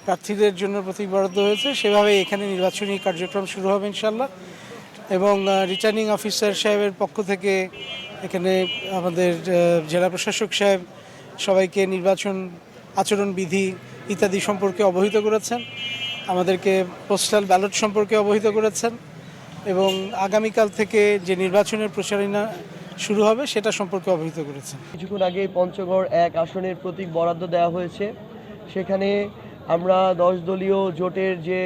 প্রার্থীদের জন্য প্রতীক বরাদ্দ হয়েছে, সেভাবে এখানে নির্বাচনী কার্যক্রম শুরু হবে ইনশাল্লাহ। এবং রিটার্নিং অফিসার সাহেবের পক্ষ থেকে এখানে আমাদের জেলা প্রশাসক সাহেব সবাইকে নির্বাচন আচরণবিধি ইত্যাদি সম্পর্কে অবহিত করেছেন, আমাদেরকে পোস্টাল ব্যালট সম্পর্কে অবহিত করেছেন এবং আগামীকাল থেকে যে নির্বাচনের প্রচারণা শুরু হবে সেটা সম্পর্কে অবহিত করেছেন। কিছুক্ষণ আগে পঞ্চগড় 1 আসনের প্রতীক বরাদ্দ দেওয়া হয়েছে। সেখানে আমরা 10 দলীয় জোটের যে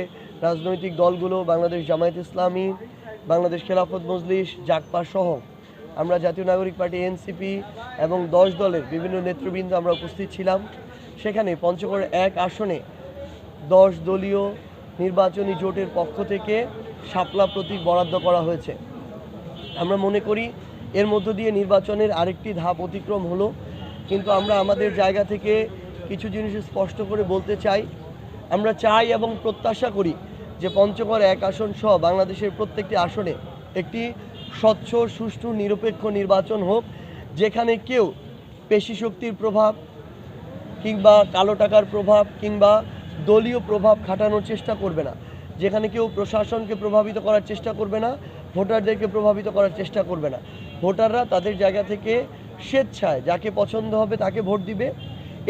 রাজনৈতিক দলগুলো, বাংলাদেশ জামায়াত ইসলামী, বাংলাদেশ খেলাফত মজলিস, জাগপা সহ আমরা জাতীয় নাগরিক পার্টি এনসিপি এবং 10 দলের বিভিন্ন নেতৃবৃন্দ আমরা উপস্থিত ছিলাম। সেখানে পঞ্চগড় 1 আসনে 10 দলীয় নির্বাচনী জোটের পক্ষ থেকে শাপলা প্রতীক বরাদ্দ করা হয়েছে। আমরা মনে করি এর মধ্য দিয়ে নির্বাচনের আরেকটি ধাপ অতিক্রম হলো, কিন্তু আমরা আমাদের জায়গা থেকে কিছু জিনিস স্পষ্ট করে বলতে চাই। আমরা চাই এবং প্রত্যাশা করি যে পঞ্চগড় 1 আসন সহ বাংলাদেশের প্রত্যেকটি আসনে একটি স্বচ্ছ, সুষ্ঠু, নিরপেক্ষ নির্বাচন হোক, যেখানে কেউ পেশি শক্তির প্রভাব কিংবা কালো টাকার প্রভাব কিংবা দলীয় প্রভাব খাটানোর চেষ্টা করবে না, যেখানে কেউ প্রশাসনকে প্রভাবিত করার চেষ্টা করবে না, ভোটারদেরকে প্রভাবিত করার চেষ্টা করবে না। ভোটাররা তাদের জায়গা থেকে স্বেচ্ছায় যাকে পছন্দ হবে তাকে ভোট দিবে।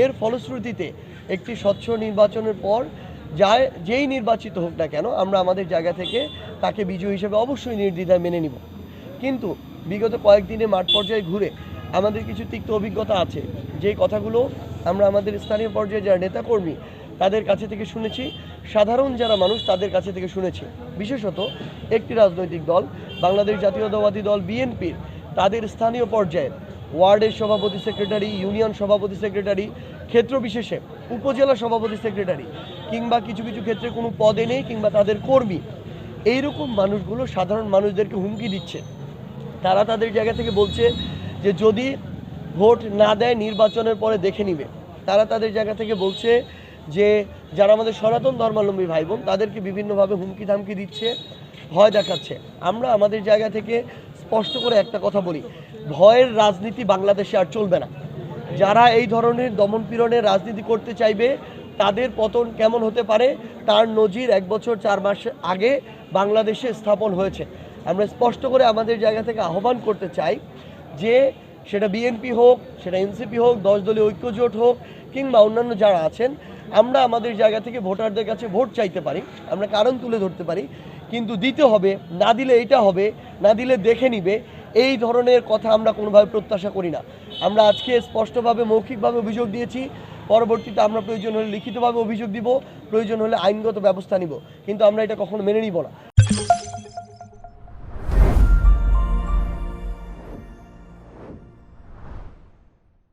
এর ফলশ্রুতিতে একটি স্বচ্ছ নির্বাচনের পর যেই নির্বাচিত হোক না কেন, আমরা আমাদের জায়গা থেকে তাকে বিজয়ী হিসেবে অবশ্যই নির্দ্বিধায় মেনে নিব। কিন্তু বিগত কয়েকদিনে মাঠ পর্যায়ে ঘুরে আমাদের কিছু তিক্ত অভিজ্ঞতা আছে, যেই কথাগুলো আমরা আমাদের স্থানীয় পর্যায়ে যারা নেতাকর্মী তাদের কাছে থেকে শুনেছি, সাধারণ যারা মানুষ তাদের কাছে থেকে শুনেছি। বিশেষত একটি রাজনৈতিক দল, বাংলাদেশ জাতীয়তাবাদী দল বিএনপির, তাদের স্থানীয় পর্যায়ে ওয়ার্ডের সভাপতি সেক্রেটারি, ইউনিয়ন সভাপতি সেক্রেটারি, ক্ষেত্র বিশেষে উপজেলা সভাপতি সেক্রেটারি কিংবা কিছু কিছু ক্ষেত্রে কোনো পদে নেই কিংবা তাদের কর্মী, এইরকম মানুষগুলো সাধারণ মানুষদেরকে হুমকি দিচ্ছে। তারা তাদের জায়গা থেকে বলছে যে যদি ভোট না দেয় নির্বাচনের পরে দেখে নিবে। তারা তাদের জায়গা থেকে বলছে যে যারা আমাদের সনাতন ধর্মাবলম্বী ভাই বোন তাদেরকে বিভিন্নভাবে হুমকি ধামকি দিচ্ছে, ভয় দেখাচ্ছে। আমরা আমাদের জায়গা থেকে স্পষ্ট করে একটা কথা বলি, ভয়ের রাজনীতি বাংলাদেশে আর চলবে না। যারা এই ধরনের দমনপীড়নের রাজনীতি করতে চাইবে তাদের পতন কেমন হতে পারে তার নজির 1 বছর 4 মাস আগে বাংলাদেশে স্থাপন হয়েছে। আমরা স্পষ্ট করে আমাদের জায়গা থেকে আহ্বান করতে চাই যে সেটা বিএনপি হোক, সেটা এনসিপি হোক, 10 দলীয় ঐক্যজোট হোক কিংবা অন্যান্য যারা আছেন, আমরা আমাদের জায়গা থেকে ভোটারদের কাছে ভোট চাইতে পারি, আমরা কারণ তুলে ধরতে পারি, কিন্তু দিতে হবে, না দিলে এটা হবে, না দিলে দেখে নিবে, এই ধরনের কথা আমরা কোনোভাবে প্রত্যাশা করি না। আমরা আজকে স্পষ্টভাবে মৌখিকভাবে অভিযোগ দিয়েছি, পরবর্তীতে আমরা প্রয়োজন হলে লিখিতভাবে অভিযোগ দিব, প্রয়োজন হলে আইনগত ব্যবস্থা নিব, কিন্তু আমরা এটা কখনো মেনে নিব না।